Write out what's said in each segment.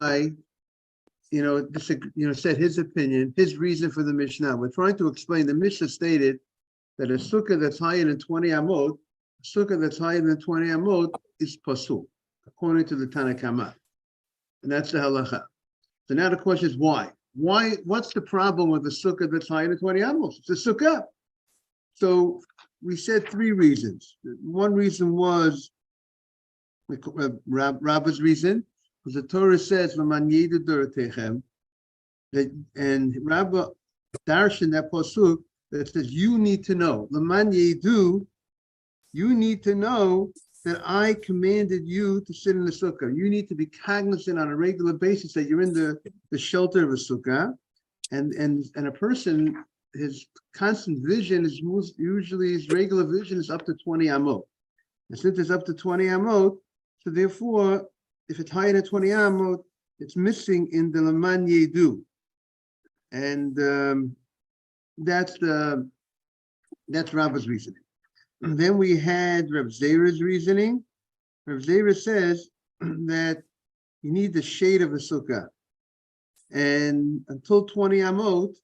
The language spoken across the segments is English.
I, said his opinion, his reason for the Mishnah. We're trying to explain. The Mishnah stated that a sukkah that's higher than 20 amot, a sukkah that's higher than 20 amot is pasul, according to the Tanakhama, and that's the halacha. So now the question is why? Why? What's the problem with the sukkah that's higher than 20 amot? It's a sukkah. So we said three reasons. One reason was Rabba's reason, because the Torah says, that, and Rabba darshan that pasuk that says, you need to know, you need to know that I commanded you to sit in the sukkah. You need to be cognizant on a regular basis that you're in the shelter of a sukkah, and a person, his constant vision is usually his regular vision is up to 20 amot. And since it's up to 20 amot, so therefore, if it's higher than 20 amot, it's missing in the Laman Yedu. And that's Rabba's reasoning. And then we had Reb Zera's reasoning. Reb Zera says that you need the shade of a sukkah. And until 20 amot,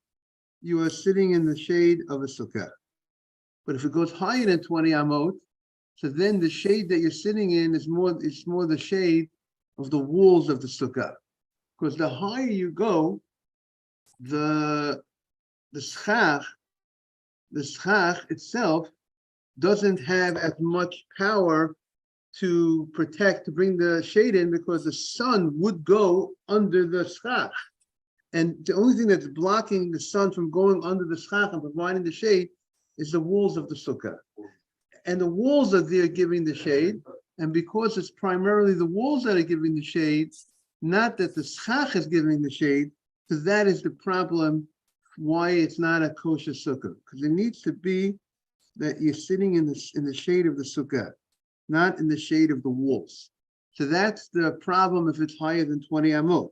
you are sitting in the shade of a sukkah. But if it goes higher than 20 amot, so then the shade that you're sitting in is more the shade of the walls of the sukkah. Because the higher you go, the schach itself doesn't have as much power to bring the shade in, because the sun would go under the schach. And the only thing that's blocking the sun from going under the schach and providing the shade is the walls of the sukkah. And the walls are there giving the shade. And because it's primarily the walls that are giving the shade, not that the schach is giving the shade, so that is the problem why it's not a kosher sukkah. Because it needs to be that you're sitting in the shade of the sukkah, not in the shade of the walls. So that's the problem if it's higher than 20 amot.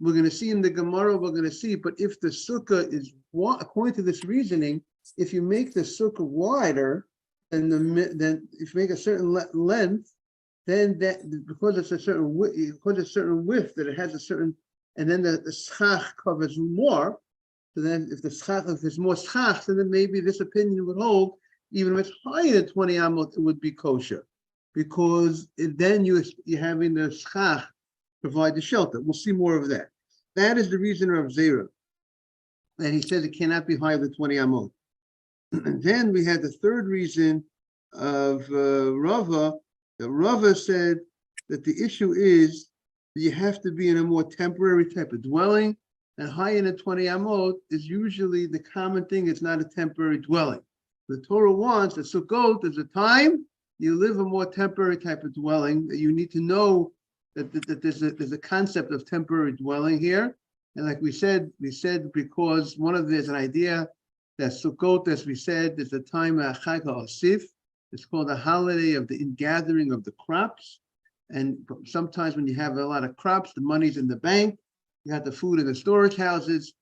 We're going to see in the Gemara, but if the sukkah is, according to this reasoning, if you make the sukkah wider, then if you make a certain length, then that, because it's a certain width, that it has a certain, and then the schach covers more. So then, if there's more schach, then maybe this opinion would hold. Even if it's higher than 20 amot, it would be kosher, because then you're having the schach provide the shelter. We'll see more of that. That is the reason of Zera, and he says it cannot be higher than 20 amot. And then we had the third reason of Rava. That Rava said that the issue is that you have to be in a more temporary type of dwelling, and higher than 20 amot is usually the common thing. It's not a temporary dwelling. The Torah wants that Sukkot is a time you live a more temporary type of dwelling. That you need to know that there's a concept of temporary dwelling here. And like we said because there's an idea that Sukkot, as we said, is the time of Chag HaOsif. It's called the holiday of the ingathering of the crops. And sometimes when you have a lot of crops, the money's in the bank, you have the food in the storage houses,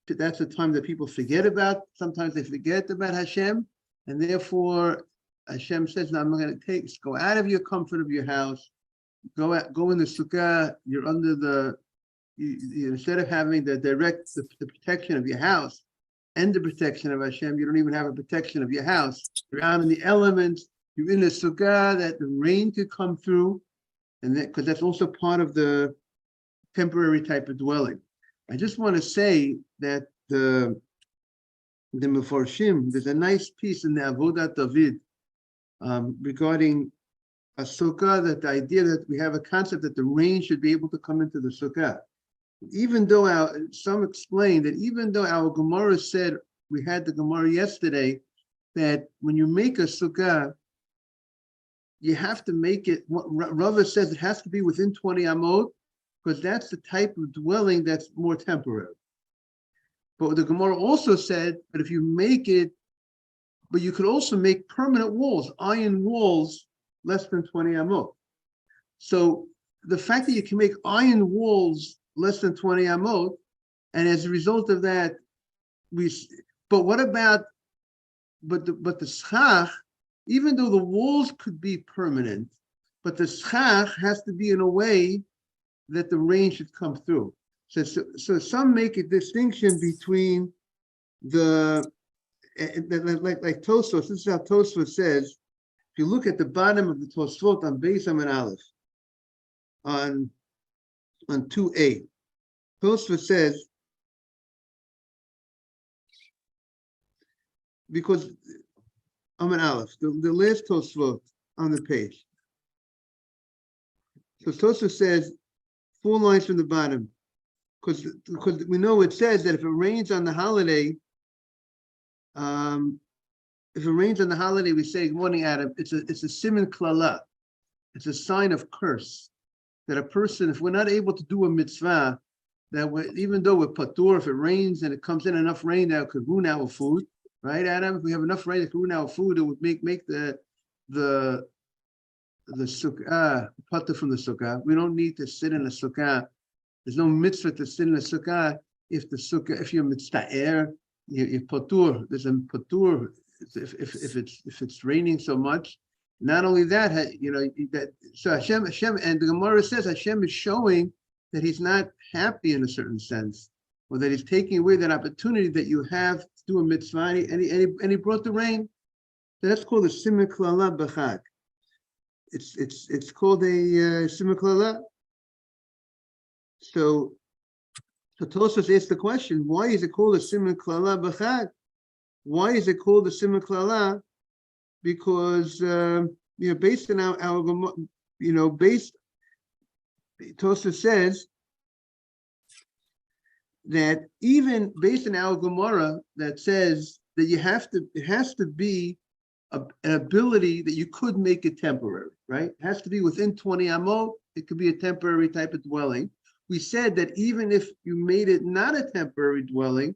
that's the time that people forget about. Sometimes they forget about Hashem. And therefore, Hashem says, now I'm going to go out of your comfort of your house, go in the Sukkah, you're under instead of having the protection of your house, and the protection of Hashem, you don't even have a protection of your house. You're out in the elements, you're in the sukkah, that the rain could come through, and because that's also part of the temporary type of dwelling. I just want to say that the Mefarshim, there's a nice piece in the Avodat David regarding a sukkah, that the idea that we have a concept that the rain should be able to come into the sukkah. Even though some explain that even though our Gemara said, we had the Gemara yesterday, that when you make a sukkah, you have to make it, Rava says it has to be within 20 amot, because that's the type of dwelling that's more temporary. But the Gemara also said that if you make it, but you could also make permanent walls, iron walls, less than 20 amot. So the fact that you can make iron walls less than 20 amot, and as a result of that, but the schach, even though the walls could be permanent, but the schach has to be in a way that the rain should come through. So some make a distinction between like Tosfos. This is how Tosfos says. If you look at the bottom of the Tosfot on Beis Amud Aleph, on 2a, Tosfos says, because Amud Aleph, the last Tosfot on the page. So Tosfos says 4 lines from the bottom, because we know it says that if it rains on the holiday, we say, good morning, Adam. It's a siman klala. It's a sign of curse that a person, if we're not able to do a mitzvah, that even though we're patur, if it rains and it comes in enough rain that it could ruin our food, right, Adam? If we have enough rain that could ruin our food, it would make the sukkah patur from the sukkah. We don't need to sit in the sukkah. There's no mitzvah to sit in the sukkah if you're mitzvah, you're patur. There's a patur if it's raining so much. Not only that, so Hashem, and the Gemara says Hashem is showing that He's not happy in a certain sense, or that He's taking away that opportunity that you have to do a mitzvah, and He brought the rain. So that's called a siman klala b'chag. It's called a siman klala. So Tosfos asked the question: why is it called a siman klala b'chag? Why is it called a siman klala? Because based on our Tosfos says that even based on our Gemara that says that it has to be an ability that you could make it temporary, right? It has to be within 20 amot. It could be a temporary type of dwelling. We said that even if you made it not a temporary dwelling,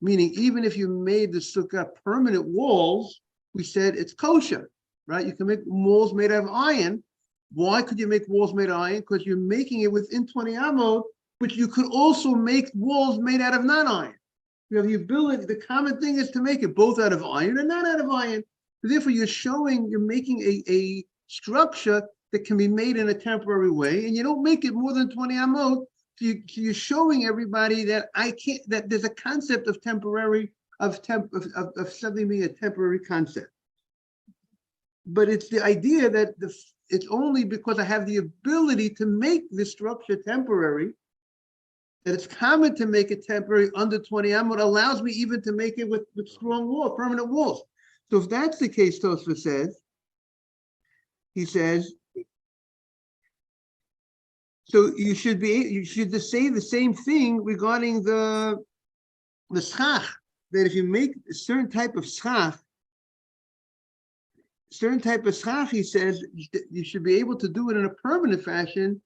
meaning even if you made the sukkah permanent walls, we said it's kosher, right? You can make walls made out of iron. Why could you make walls made of iron? Because you're making it within 20 amot, but you could also make walls made out of non-iron. You have the ability, the common thing is to make it both out of iron and not out of iron. Therefore, you're making a structure that can be made in a temporary way, and you don't make it more than 20 amot. So you're showing everybody that that there's a concept of temporary, of something being a temporary concept. But it's the idea that it's only because I have the ability to make this structure temporary, that it's common to make it temporary under 20 amot, allows me even to make it with strong walls, permanent walls. So if that's the case, Tosfos says, he says, so you should say the same thing regarding the schach, that if you make a certain type of schach, he says, you should be able to do it in a permanent fashion.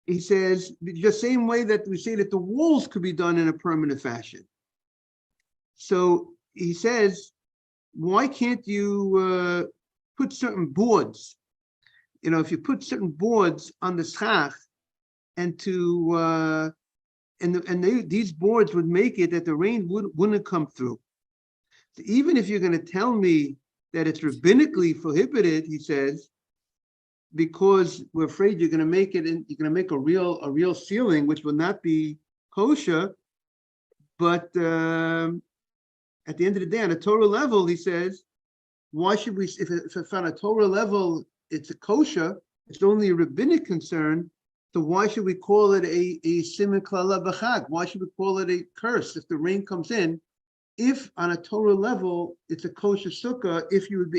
He says, the same way that we say that the walls could be done in a permanent fashion. So he says, why can't you put certain boards? If you put certain boards on the schach, and these boards would make it that the rain wouldn't come through. So even if you're going to tell me that it's rabbinically prohibited, he says, because we're afraid you're going to make it, and you're going to make a real ceiling, which will not be kosher. But at the end of the day, on a Torah level, he says, why should we? If on a Torah level it's a kosher, it's only a rabbinic concern. So why should we call it a siman klala b'chag? Why should we call it a curse if the rain comes in? If on a Torah level it's a kosher sukkah, if you would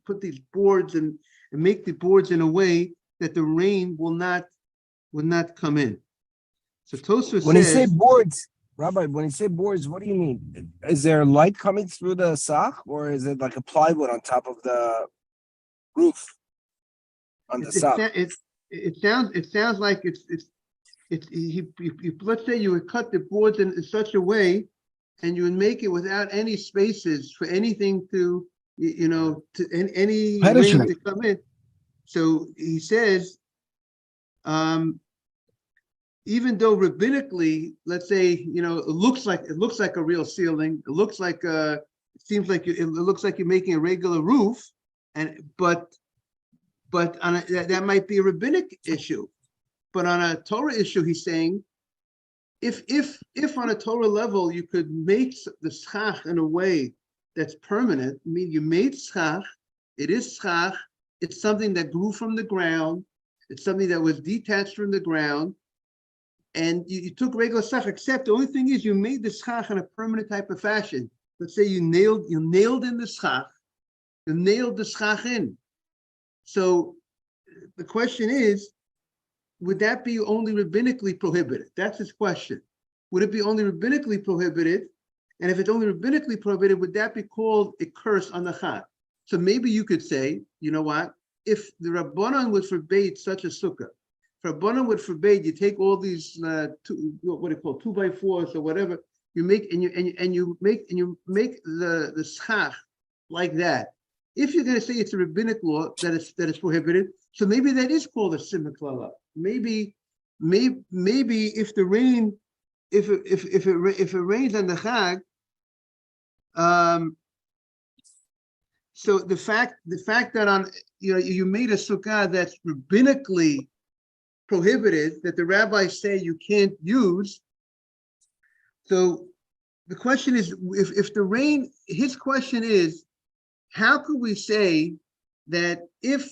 put these boards and make the boards in a way that the rain will not come in. So Tosfos when says, you say boards, Rabbi, when you say boards, what do you mean? Is there light coming through the sock, or is it like a plywood on top of the roof on the sock? It sounds like let's say you would cut the boards in such a way, and you would make it without any spaces for anything to any rain to come in. So he says, even though rabbinically, let's say, it looks like a real ceiling, it looks like it looks like you're making a regular roof, but that might be a rabbinic issue. But on a Torah issue, he's saying, if on a Torah level you could make the schach in a way that's permanent, I mean, you made schach, it is schach, it's something that grew from the ground, it's something that was detached from the ground, and you took regular schach, except the only thing is you made the schach in a permanent type of fashion. Let's say you nailed in the schach, you nailed the schach in. So the question is, would that be only rabbinically prohibited? That's his question. Would it be only rabbinically prohibited? And if it's only rabbinically prohibited, would that be called a curse on the chag? So maybe you could say, you know what? If the Rabbanan would forbade such a sukkah, if Rabbanan would forbade you take all these what do you call 2x4s or whatever, you make you make the schach like that. If you're going to say it's a rabbinic law that is prohibited, so maybe that is called a simcha. Maybe if the rain, if it rains on the chag, so the fact that on you made a sukkah that's rabbinically prohibited, that the rabbis say you can't use. So the question is, if the rain, his question is, how could we say that if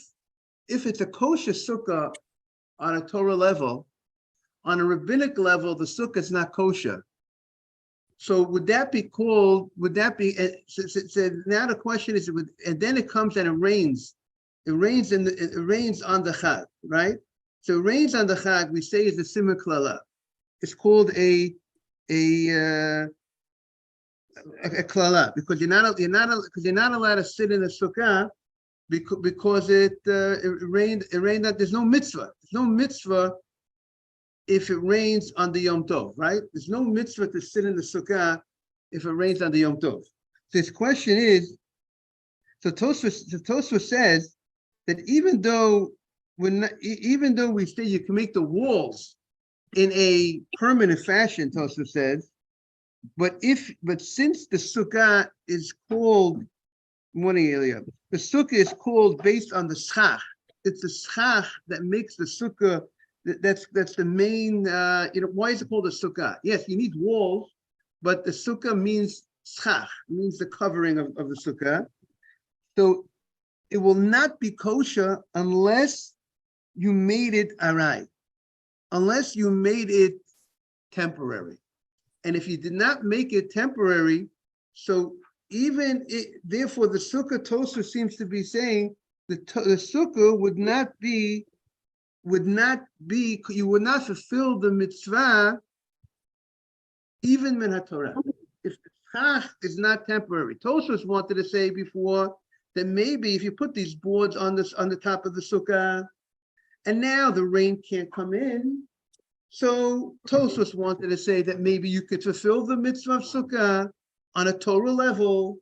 it's a kosher sukkah on a Torah level, on a rabbinic level, the sukkah is not kosher? So would that be called? Would that be? So now the question is, and then it comes and it rains. It rains on the chag, right? So it rains on the chag. We say is the simcha klala. It's called a klala because you're not allowed to sit in a sukkah because it rained. There's no mitzvah. There's no mitzvah if it rains on the Yom Tov, right? There's no mitzvah to sit in the sukkah if it rains on the Yom Tov. So his question is, so Tosfos says that even though we say you can make the walls in a permanent fashion, Tosfos says, but since the sukkah is called the sukkah is called based on the schach. It's the schach that makes the sukkah. That's the main. Why is it called a sukkah? Yes, you need walls, but the sukkah means schach, means the covering of the sukkah. So it will not be kosher unless you made it aray, unless you made it temporary. And if you did not make it temporary, so therefore the sukkah Tosfos seems to be saying the sukkah would not be, you would not fulfill the mitzvah even min haTorah if the schach is not temporary. Tosfos wanted to say before that maybe if you put these boards on the top of the sukkah, and now the rain can't come in. So Tosfos wanted to say that maybe you could fulfill the mitzvah of sukkah on a Torah level,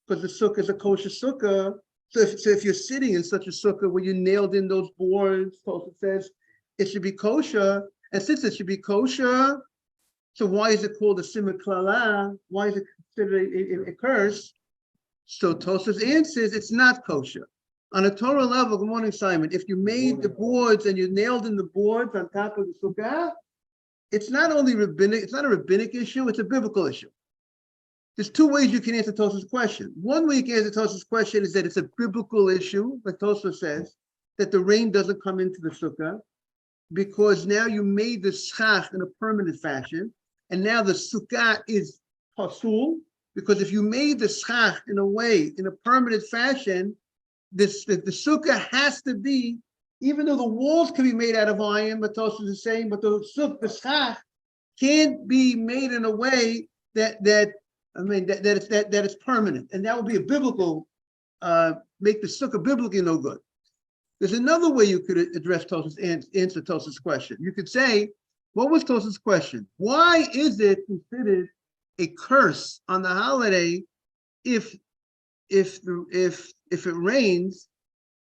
because the sukkah is a kosher sukkah. So if you're sitting in such a sukkah where you nailed in those boards, Tosfos says it should be kosher. And since it should be kosher, so why is it called a simcha klala? Why is it considered a curse? So Tosfos answers it's not kosher. On a Torah level, good morning, Simon, if you made the boards and you nailed in the boards on top of the sukkah, it's not only rabbinic, it's not a rabbinic issue, it's a biblical issue. There's two ways you can answer Tosfos' question. One way you can answer Tosfos' question is that it's a biblical issue, like Tosfos says, that the rain doesn't come into the sukkah, because now you made the schach in a permanent fashion, and now the sukkah is pasul, because if you made the schach in a permanent fashion, the sukkah has to be, even though the walls can be made out of iron, but Tosfos is saying, but the schach can't be made in a way that it's permanent, and that would be a biblical, make the sukkah biblically no good. There's another way you could address answer Tosfos' question. You could say, what was Tosfos' question? Why is it considered a curse on the holiday if it rains,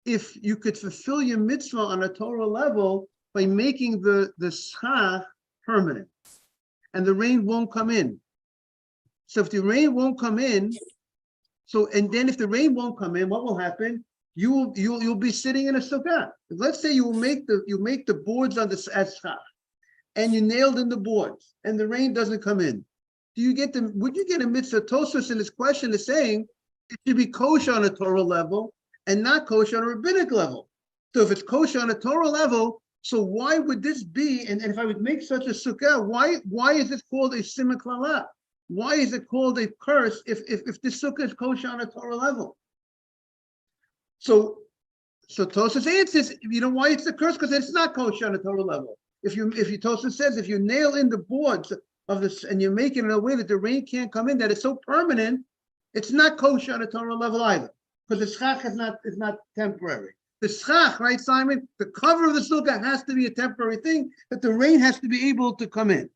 if you could fulfill your mitzvah on a Torah level by making the schach permanent, and the rain won't come in? So if the rain won't come in, and then if the rain won't come in, what will happen? you'll be sitting in a sukkah. Let's say you make the boards on the as schach, and you nailed in the boards, and the rain doesn't come in. Would you get a mitzvah? Tosfos in this question is saying it should be kosher on a Torah level and not kosher on a rabbinic level. So if it's kosher on a Torah level, so why would this be? And if I would make such a sukkah, why is it called a simon klala? Why is it called a curse if this sukkah is kosher on a Torah level? So Tosfos answers, you know why it's a curse? Because it's not kosher on a Torah level. If Tosfos says if you nail in the boards of this and you make it in a way that the rain can't come in, that it's so permanent, it's not kosher on a Torah level either, because the schach is not temporary. The schach, right, Simon? The cover of the sukkah has to be a temporary thing, that the rain has to be able to come in.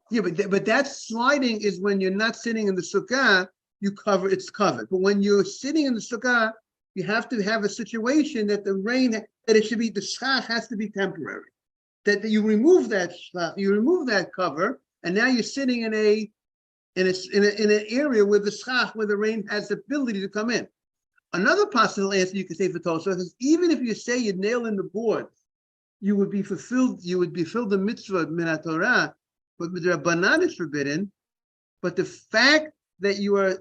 Yeah, but that sliding is when you're not sitting in the sukkah, it's covered. But when you're sitting in the sukkah, you have to have a situation that the schach has to be temporary. That you remove that schach, you remove that cover, and now you're sitting in an area where the schach, where the rain has the ability to come in. Another possible answer you could say for Tosfos is even if you say you nail in the boards, you would be fulfilled the mitzvah of Minat Torah, but the Rabbanan is forbidden. But the fact that you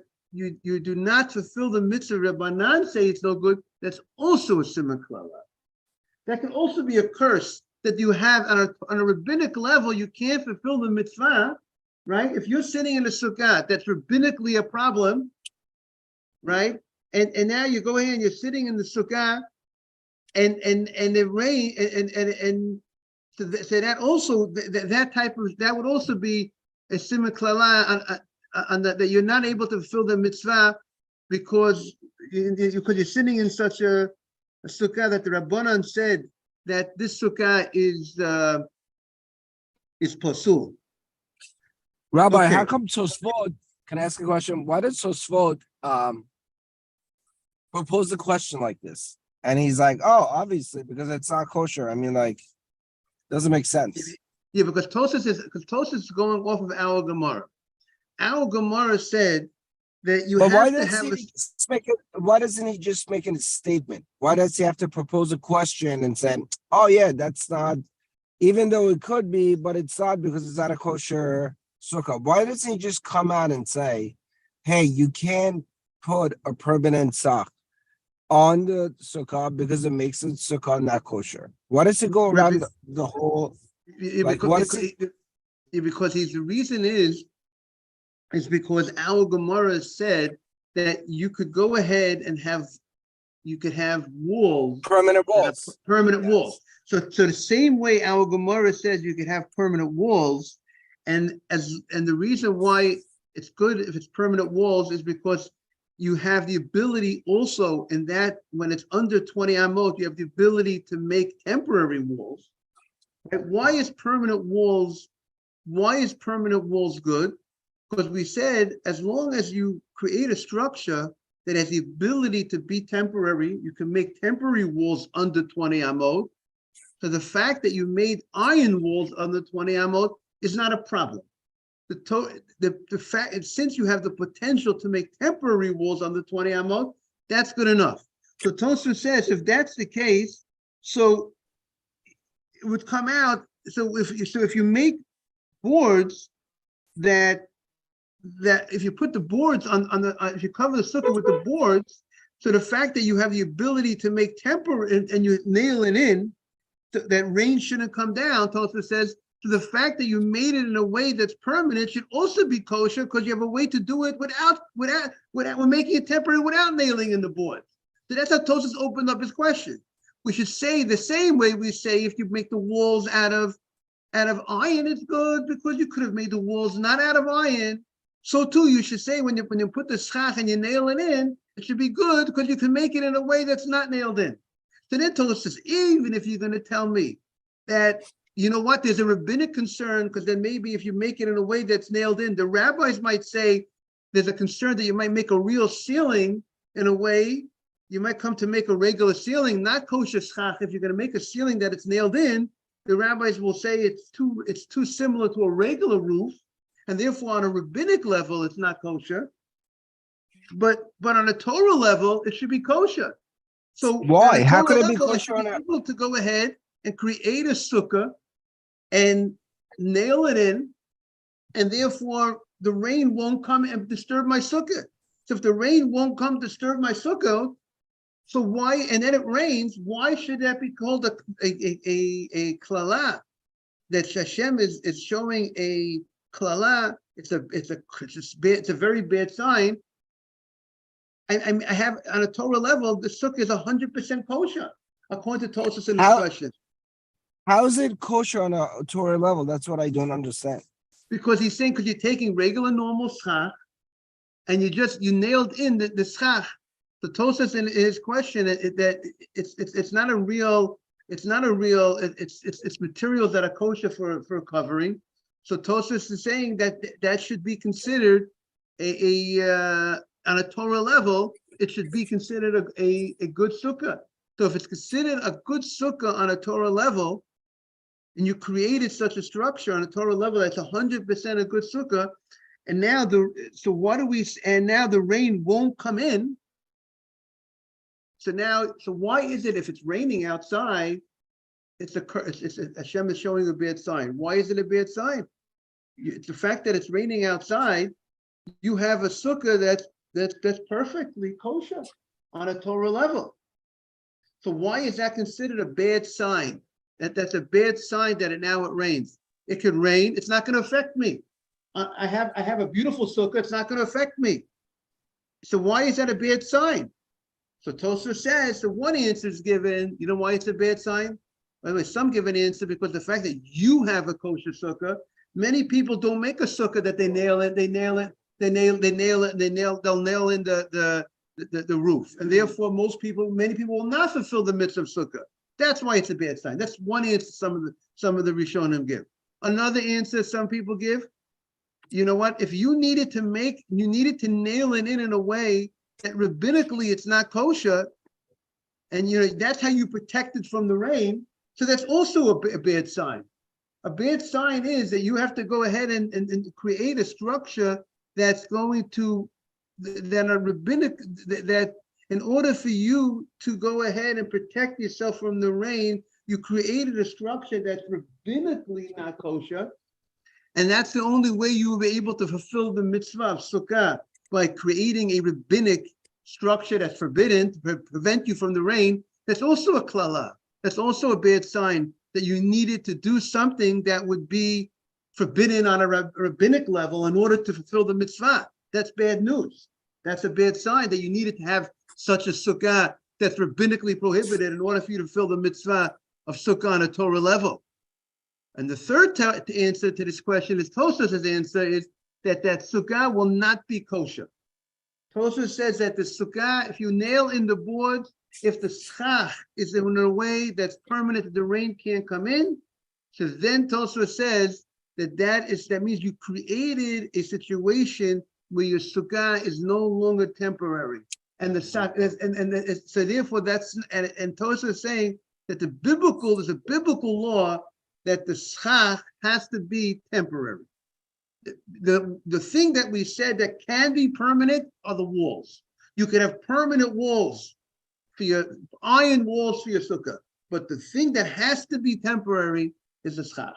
do not fulfill the mitzvah, Rabbanan say it's no good, that's also a simon klala. That can also be a curse that you have on a rabbinic level. You can't fulfill the mitzvah, right? If you're sitting in a sukkah, that's rabbinically a problem, right? And now you go ahead and you're sitting in the sukkah, and the rain, and so that also that would also be a simon klala on that you're not able to fulfill the mitzvah because you're sitting in such a sukkah that the Rabbanan said that this sukkah is pasul. Rabbi, Okay. how come Tosfot? Can I ask a question? Why did Tosfot propose a question like this? And he's like, "Oh, obviously, because it's not kosher." I mean, like, doesn't make sense. Yeah, because Tosfos is going off of our Gemara. Our Gemara said that you have to have why doesn't he just make a statement? Why does he have to propose a question and say, "Oh yeah, that's not," even though it could be, but it's not because it's not a kosher sukkah? Why doesn't he just come out and say, "Hey, you can't put a permanent sock on the sukkah because it makes the sukkah not kosher"? Why does it go around the whole? Because the reason is because our Gemara said that you could go ahead and have walls, permanent walls. Walls. So the same way our Gemara says you could have permanent walls, and the reason why it's good if it's permanent walls is because you have the ability also in that when it's under 20 amot, you have the ability to make temporary walls. Right? Why is permanent walls good? Because we said as long as you create a structure that has the ability to be temporary, you can make temporary walls under 20 amot. So the fact that you made iron walls under 20 amot is not a problem. The fact, since you have the potential to make temporary walls under 20 amot, that's good enough. So Tosfos says if that's the case, so it would come out. So if you make boards that if you put the boards on the if you cover the sukkah with the boards, so the fact that you have the ability to make temporary and you nail it in, that rain shouldn't come down. Tosfos says, so the fact that you made it in a way that's permanent should also be kosher because you have a way to do it without we're making it temporary without nailing in the boards. So that's how Tosfos opened up his question. We should say the same way we say if you make the walls out of iron, it's good because you could have made the walls not out of iron. So too, you should say when you put the schach and you nail it in, it should be good because you can make it in a way that's not nailed in. So then Tosfos says, even if you're going to tell me that, you know what, there's a rabbinic concern because then maybe if you make it in a way that's nailed in, the rabbis might say there's a concern that you might make a real ceiling in a way. You might come to make a regular ceiling, not kosher schach. If you're going to make a ceiling that it's nailed in, the rabbis will say it's too similar to a regular roof, and therefore on a rabbinic level, it's not kosher. but on a Torah level, it should be kosher. So Why? on a How Torah could it be level, kosher should on be a? able to go ahead and create a sukkah and nail it in, and therefore the rain won't come and disturb my sukkah. So if the rain won't come disturb my sukkah, so why? And then it rains. Why should that be called a klala? That Hashem is showing a klala. It's a very bad sign. I have on a Torah level, the sukkah is 100% kosher, according to Tosfos in this question. How is it kosher on a Torah level? That's what I don't understand. Because he's saying, because you're taking regular normal schach, and you nailed in the schach. The Tosfos in his question that it's not a real, it's materials that are kosher for covering. So Tosfos is saying that should be considered on a Torah level, it should be considered a good sukkah. So if it's considered a good sukkah on a Torah level, and you created such a structure on a Torah level, that's 100% a good sukkah. And now now the rain won't come in. So why is it if it's raining outside, Hashem is showing a bad sign? Why is it a bad sign? It's the fact that it's raining outside. You have a sukkah that's perfectly kosher on a Torah level. So why is that considered a bad sign? That's a bad sign that now it rains. It could rain. It's not going to affect me. I have a beautiful sukkah. It's not going to affect me. So why is that a bad sign? So Tosfos says, so one answer is given. You know why it's a bad sign? By the way, some give an answer because the fact that you have a kosher sukkah, many people don't make a sukkah that they nail it, they'll nail in the roof. And therefore many people will not fulfill the mitzvah of sukkah. That's why it's a bad sign. That's one answer some of the Rishonim give. Another answer some people give, you know what? If you needed to nail it in a way that rabbinically it's not kosher, and that's how you protect it from the rain. So that's also a bad sign. A bad sign is that you have to go ahead and create a structure that's going to that are rabbinic that in order for you to go ahead and protect yourself from the rain, you created a structure that's rabbinically not kosher. And that's the only way you will be able to fulfill the mitzvah of Sukkah, by creating a rabbinic structure that's forbidden to prevent you from the rain. That's also a klala. That's also a bad sign that you needed to do something that would be forbidden on a rabbinic level in order to fulfill the mitzvah. That's bad news. That's a bad sign that you needed to have such a sukkah that's rabbinically prohibited in order for you to fulfill the mitzvah of sukkah on a Torah level. And the third answer to this question is Tosfos' answer is that sukkah will not be kosher. Tosfos says that the sukkah, if you nail in the boards, if the schach is in a way that's permanent, that the rain can't come in, so then Tosfos says that means you created a situation where your sukkah is no longer temporary, and so therefore and Tosfos is saying that there's a biblical law that the schach has to be temporary. The thing that we said that can be permanent are the walls. You can have permanent walls for your iron walls for your sukkah, but the thing that has to be temporary is the schach.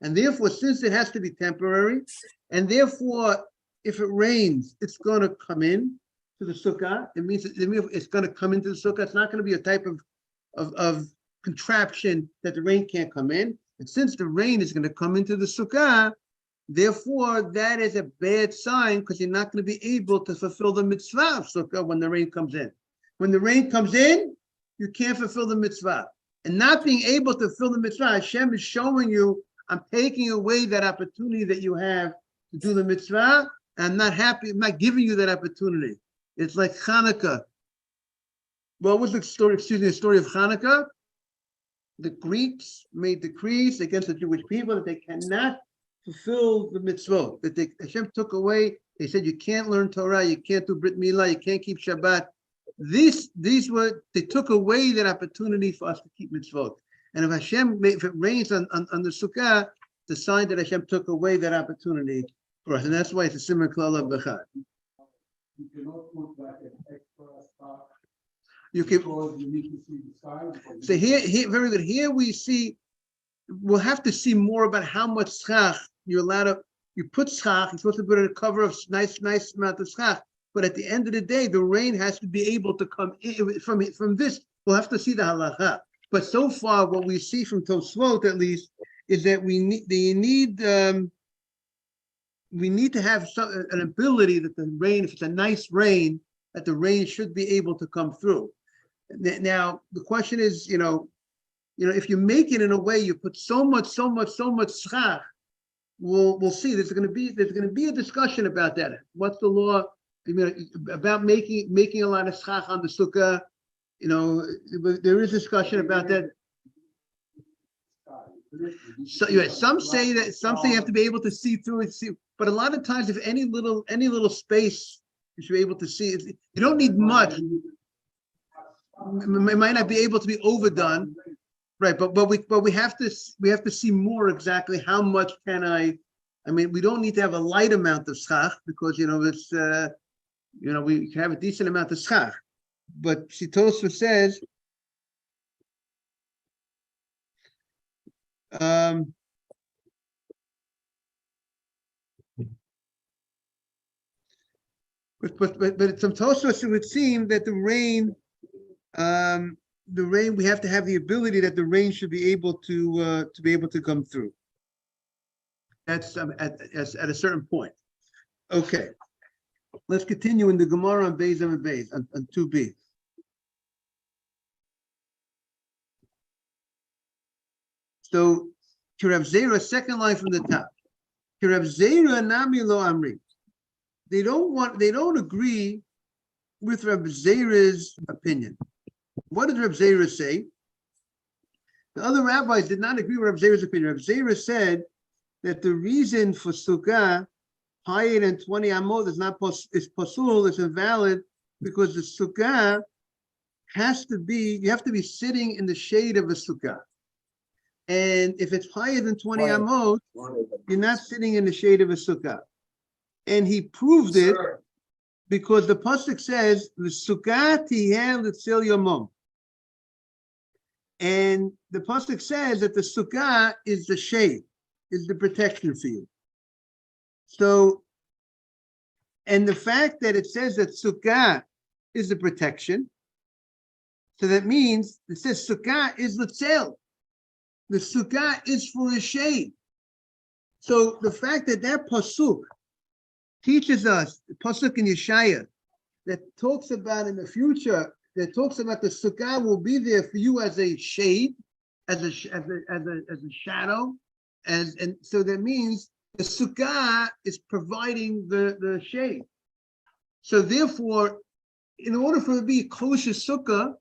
And therefore, since it has to be temporary, and therefore, if it rains, it's going to come in to the sukkah. It means it's going to come into the sukkah. It's not going to be a type of contraption that the rain can't come in. And since the rain is going to come into the sukkah, therefore, that is a bad sign because you're not going to be able to fulfill the mitzvah of sukkah when the rain comes in. When the rain comes in, you can't fulfill the mitzvah. And not being able to fulfill the mitzvah, Hashem is showing you, I'm taking away that opportunity that you have to do the mitzvah. I'm not happy, I'm not giving you that opportunity. It's like Hanukkah. What was the story of Hanukkah? The Greeks made decrees against the Jewish people that they cannot fulfill the mitzvot, that Hashem took away. They said you can't learn Torah, you can't do Brit Milah, you can't keep Shabbat. They took away that opportunity for us to keep mitzvot. And if it rains on the Sukkah, it's a sign that Hashem took away that opportunity for us. And that's why it's a similar klala b'chad. You cannot put like an extra stock You can, because you need to see the sky. so here, very good. Here we see, we'll have to see more about how much schach you're allowed to, you put schach, you're supposed to put in a cover of nice amount of schach. But at the end of the day, the rain has to be able to come in from this. We'll have to see the halacha. But so far, what we see from Tosfot, at least, is that we need to have an ability that the rain, if it's a nice rain, that the rain should be able to come through. Now, the question is, if you make it in a way you put so much schach, we'll see. There's going to be a discussion about that. What's the law? About making a lot of schach on the sukkah. There is discussion about that. So some say you have to be able to see through it. But a lot of times, if any little space, you should be able to see it. You don't need much. It might not be able to be overdone, right? But we have to see more exactly how much can I. I mean, we don't need to have a light amount of schach because it's we can have a decent amount of schach. But Tosfos says. But some Tosfos, it would seem that the rain we have to have the ability that the rain should be able to come through. That's at a certain point. Okay, let's continue in the Gemara on Beis and Beis on 2b. So, Rav Zera, second line from the top. Rav Zera nami lo amri. They don't agree with Rav Zera's opinion. What did Rav Zera say? The other rabbis did not agree with Rav Zera's opinion. Rav Zera said that the reason for Sukkah higher than 20 amot is pasul, it's invalid, because the Sukkah you have to be sitting in the shade of a Sukkah. And if it's higher than 20 amot, you're not sitting in the shade of a sukkah. And he proved it because the pasuk says, "The sukkah tihel l'tzil yomom," and the pasuk says that the sukkah is the shade, is the protection for you. So, and the fact that it says that sukkah is the protection, so that means it says sukkah is l'tzil. The sukkah is for a shade. So the fact that pasuk teaches us, the pasuk in Yeshaya, that talks about in the future, that talks about the sukkah will be there for you as a shade, as a shadow, and so that means the sukkah is providing the shade. So therefore, in order for it to be a kosher sukkah,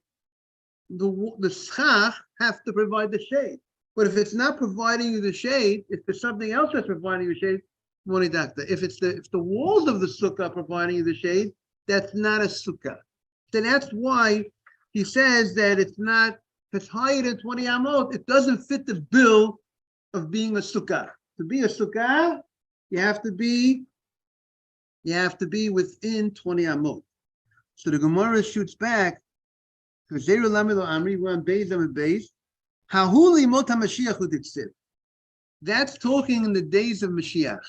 the schach have to provide the shade. But if it's not providing you the shade, if there's something else that's providing you shade, if the walls of the sukkah are providing you the shade, that's not a sukkah. So that's why he says that if it's higher than 20 amot, it doesn't fit the bill of being a sukkah. To be a sukkah, you have to be within 20 amot. So the Gemara shoots back. We're on Beis and Beis. Hahuli mot HaMashiach udiksiv. That's talking in the days of Mashiach.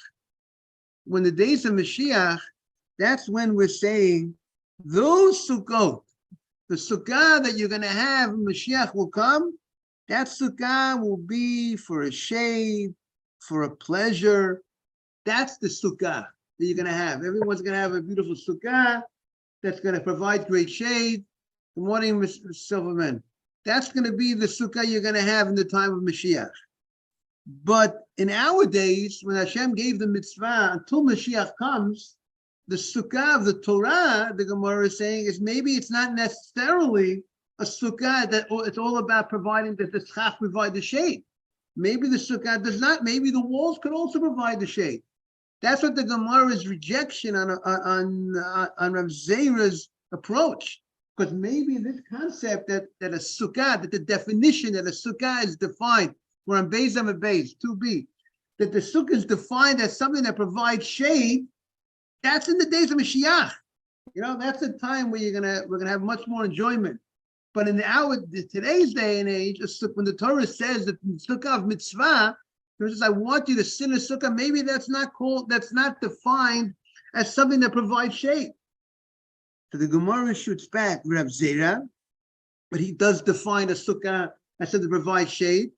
When the days of Mashiach, that's when we're saying those sukkot, the sukkah that you're going to have when Mashiach will come, that sukkah will be for a shade, for a pleasure. That's the sukkah that you're going to have. Everyone's going to have a beautiful sukkah that's going to provide great shade. Good morning, Mr. Silverman. That's going to be the sukkah you're going to have in the time of Mashiach. But in our days, when Hashem gave the mitzvah, until Mashiach comes, the sukkah of the Torah, the Gemara is saying, is maybe it's not necessarily a sukkah that it's all about providing that the schach provide the shade. Maybe the sukkah does not. Maybe the walls could also provide the shade. That's what the Gemara's rejection on Rav Zera's approach. Because maybe this concept that a sukkah, that the definition that a sukkah is defined, we're on Beis and Beis, 2b, that the sukkah is defined as something that provides shade, that's in the days of Mashiach. That's the time where we're gonna have much more enjoyment. But in today's day and age, when the Torah says that Sukkah of mitzvah, it says, I want you to sin a Sukkah, maybe that's not defined as something that provides shade. So the Gemara shoots back Rav Zera, but he does define a Sukkah as something to provide shade.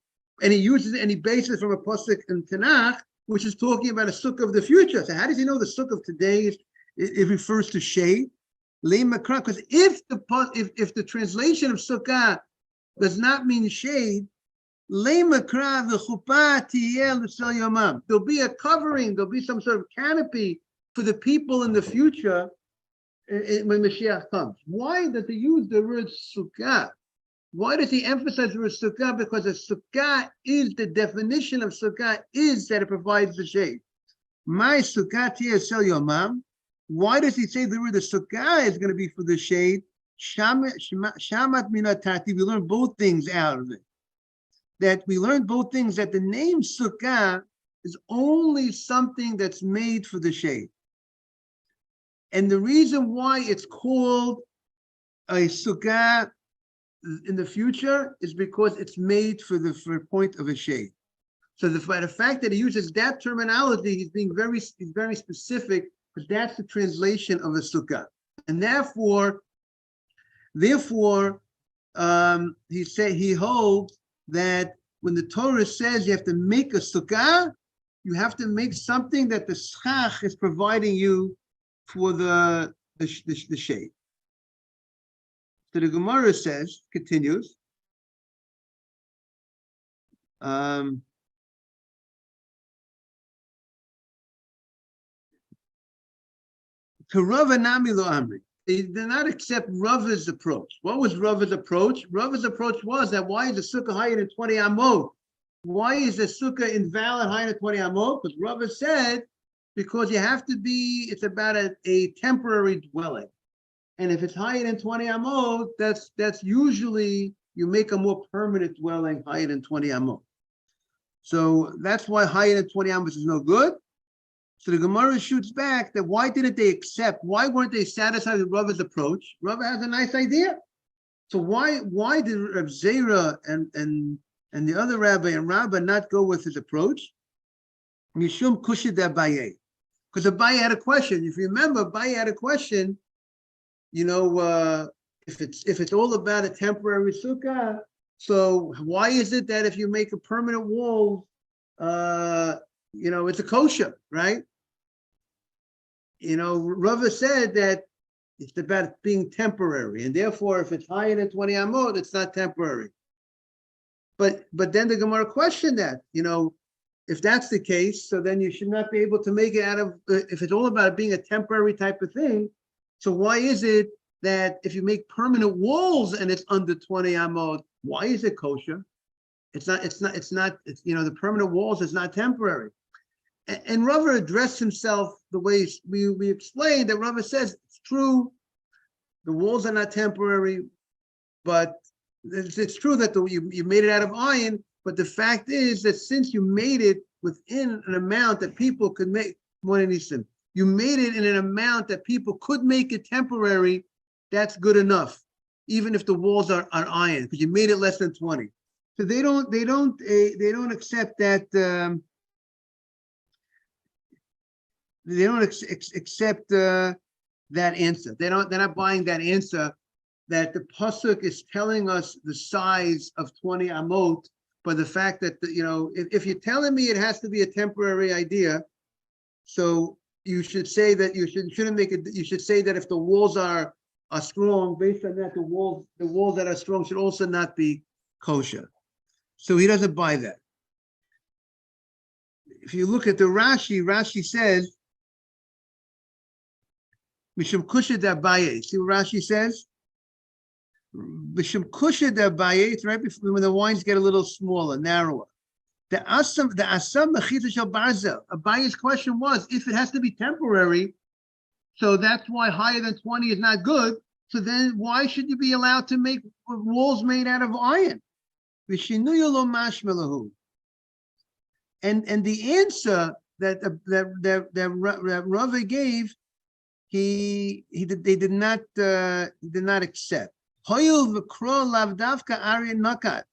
And he uses it and he bases it from a pasuk in Tanakh, which is talking about a Sukkah of the future. So how does he know the Sukkah of today it refers to shade? Because if the translation of Sukkah does not mean shade, there'll be a covering, there'll be some sort of canopy for the people in the future when Mashiach comes. Why does he use the word Sukkah? Why does he emphasize the word Sukkah? Because a Sukkah is, the definition of Sukkah is that it provides the shade. My Sukkah Sel Yomam. Why does he say the word the Sukkah is going to be for the shade? Shamat minatati. We learn both things out of it. That we learn both things, that the name Sukkah is only something that's made for the shade. And the reason why it's called a Sukkah in the future is because it's made for a point of a shade. So the fact that he uses that terminology, he's very specific, because that's the translation of a Sukkah. And therefore, he holds that when the Torah says you have to make a Sukkah, you have to make something that the Schach is providing you for the shade. So the Gemara continues. Rava Nami Lo Amri. They did not accept Rava's approach. What was Rava's approach? Rava's approach was that why is the Sukkah higher than 20 amot? Why is the Sukkah invalid higher than 20 amot? Because Rava said, because you have to be, it's about a temporary dwelling. And if it's higher than 20 amot, that's usually, you make a more permanent dwelling higher than 20 amot. So that's why higher than 20 amot is no good. So the Gemara shoots back that why didn't they accept? Why weren't they satisfied with Rava's approach? Rava has a nice idea. So why did Rav Zera and the other rabbi and Rabbah not go with his approach? Mishum kushid Abaye. Because Abaye had a question. If you remember, Abaye had a question, if it's all about a temporary sukkah, so why is it that if you make a permanent wall, it's a kosher, right? Rava said that it's about being temporary, and therefore, if it's higher than 20 amot, it's not temporary. But then the Gemara questioned that, if that's the case, so then you should not be able to make it out of, if it's all about being a temporary type of thing, so why is it that if you make permanent walls and it's under 20 amot, why is it kosher? The permanent walls is not temporary. And Rava addressed himself the way we explained, that Rava says it's true, the walls are not temporary, but it's true that you made it out of iron, but the fact is that since you made it within an amount that people could make, more than Easton, you made it in an amount that people could make it temporary, that's good enough, even if the walls are iron, because you made it less than 20. So they don't accept that. They don't accept that answer. They're not buying that answer, that the pasuk is telling us the size of 20 amot, but the fact that if you're telling me it has to be a temporary idea, so you should say that shouldn't make it. You should say that if the walls are strong, based on that, the walls that are strong should also not be kosher. So he doesn't buy that. If you look at the Rashi says, Mishum kusha d'Abaye. See what Rashi says? Mishum kusha d'Abaye. It's right before when the wines get a little smaller, narrower. The asam mechita shel barzel. Abaye's question was, if it has to be temporary, so that's why higher than 20 is not good. So then, why should you be allowed to make walls made out of iron? V'shinuya lo mashmelahu. And the answer that Rava gave. they did not accept. Hoyul v'kro lavdavka arya nakat.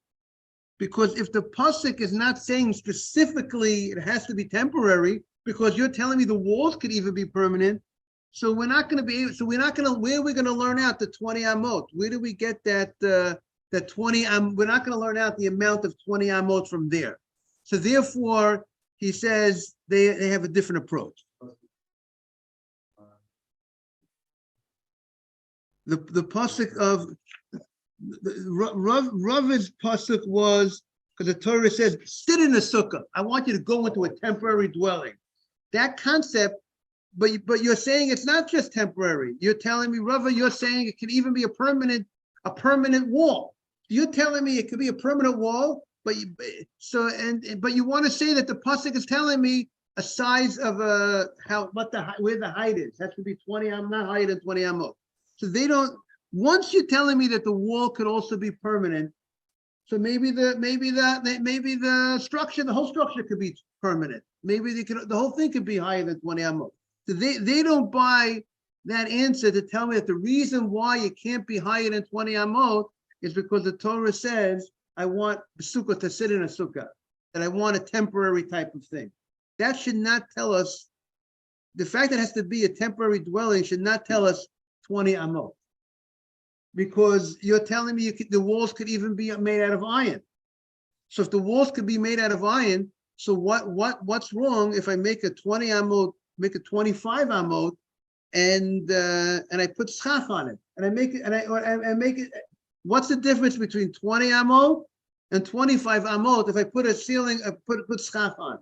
Because if the pasuk is not saying specifically it has to be temporary, because you're telling me the walls could even be permanent, so we're not going to be able. So we're not going to. Where are we going to learn out the 20 amot? Where do we get that 20? We're not going to learn out the amount of 20 amot from there. So therefore, he says they have a different approach. The pasuk of Rav's pasuk was, because the Torah says, sit in a sukkah. I want you to go into a temporary dwelling. That concept, but you're saying it's not just temporary. You're telling me, Rava, you're saying it can even be a permanent wall. You're telling me it could be a permanent wall, but you want to say that the pasuk is telling me a size of where the height is. That should be 20. I'm not higher than 20 amot. So they don't. Once you're telling me that the wall could also be permanent, so maybe the structure, the whole structure could be permanent. Maybe the whole thing could be higher than 20 amot. So they don't buy that answer to tell me that the reason why it can't be higher than 20 amot is because the Torah says, I want the sukkah to sit in a sukkah, that I want a temporary type of thing. That should not tell us, the fact that it has to be a temporary dwelling should not tell us 20 amot. Because you're telling me the walls could even be made out of iron. So if the walls could be made out of iron, so what's wrong if I make a 20 amot, make a 25 amot, and I put schach on it, and I make it, and I make it. What's the difference between 20 amot and 25 amot if I put a ceiling, put schach on?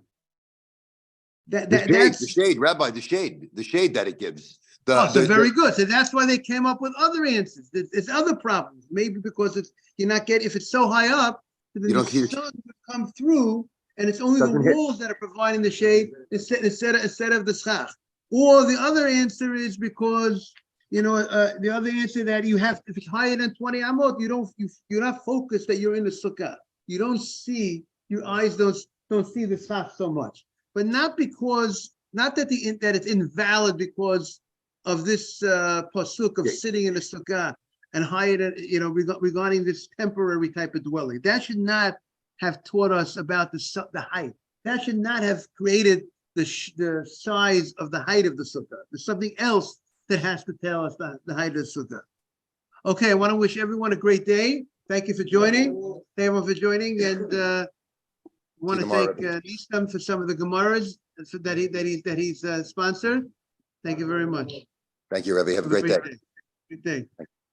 The shade, Rabbi, the shade that it gives. Very good. So that's why they came up with other answers. It's other problems. Maybe because you're not getting, if it's so high up, then the sun would come through, and it's only the walls that are providing the shade instead of the schach. Or the other answer is because the other answer that you have, if it's higher than 20 amot, you're not focused that you're in the sukkah. You don't see, your eyes don't see the schach so much. But not that it's invalid because of this pasuk of sitting in the sukkah and higher, regarding this temporary type of dwelling. That should not have taught us about the height. That should not have created the size of the height of the sukkah. There's something else that has to tell us the height of the sukkah. Okay, I want to wish everyone a great day. Thank you for joining. Thank everyone for joining, and I want to thank Nistam for some of the Gemaras that he's sponsored. Thank you very much. Thank you, Rabbi. Have a great day. Good day.